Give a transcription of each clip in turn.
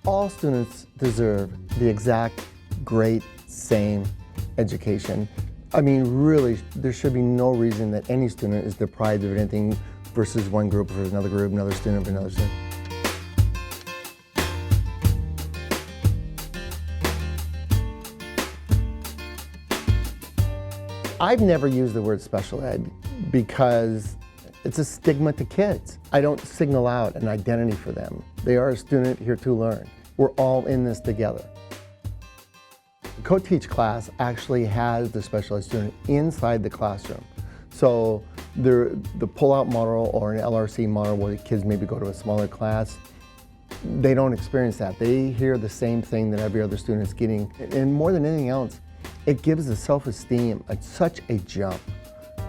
All students deserve the exact, great, same education. I mean, really, there should be no reason that any student is deprived of anything versus one group or another group, another student or another student. I've never used the word special ed because it's a stigma to kids. I don't signal out an identity for them. They are a student here to learn. We're all in this together. The co-teach class actually has the special ed student inside the classroom. So the pull-out model or an LRC model where the kids maybe go to a smaller class, they don't experience that. They hear the same thing that every other student is getting. And more than anything else, it gives the self-esteem such a jump.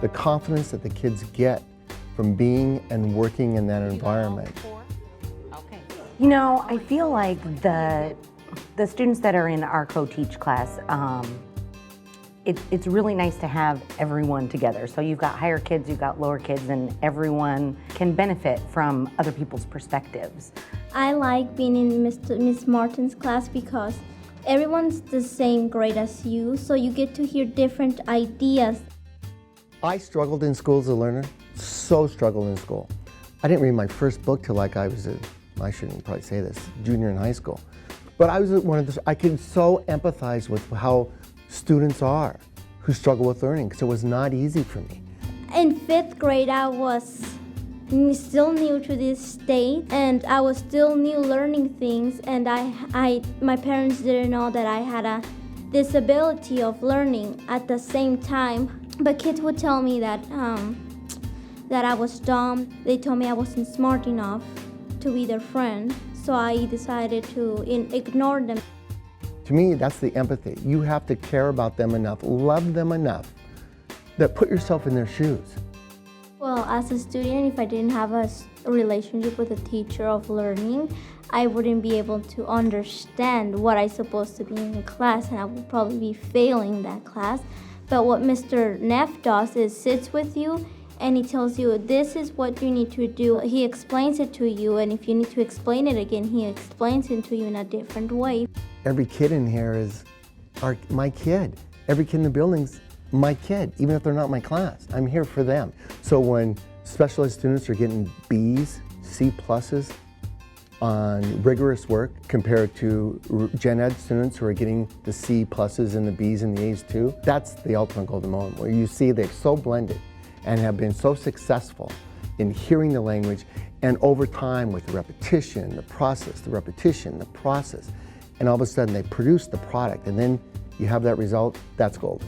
The confidence that the kids get from being and working in that environment. You know, I feel like the students that are in our co-teach class, it's really nice to have everyone together. So you've got higher kids, you've got lower kids, and everyone can benefit from other people's perspectives. I like being in Miss Martin's class because everyone's the same grade as you, so you get to hear different ideas. I struggled in school as a learner, so struggled in school. I didn't read my first book till like I was I shouldn't probably say this, junior in high school. But I was one of I could so empathize with how students are who struggle with learning, because it was not easy for me. In 5th grade, I was still new to this state, and I was still new learning things, and my parents didn't know that I had a disability of learning at the same time. But kids would tell me that I was dumb. They told me I wasn't smart enough to be their friend, so I decided to ignore them. To me, that's the empathy. You have to care about them enough, love them enough, that put yourself in their shoes. Well, as a student, if I didn't have a relationship with a teacher of learning, I wouldn't be able to understand what I'm supposed to be in the class, and I would probably be failing that class. But what Mr. Neff does is sits with you and he tells you, this is what you need to do. He explains it to you, and if you need to explain it again, he explains it to you in a different way. Every kid in here is my kid. Every kid in the building's my kid, even if they're not my class. I'm here for them. So when special ed students are getting B's, C pluses on rigorous work compared to gen ed students who are getting the C pluses and the B's and the A's too, that's the ultimate golden moment where you see they're so blended and have been so successful in hearing the language, and over time with the repetition, the process, the repetition, the process, and all of a sudden they produce the product, and then you have that result. That's golden.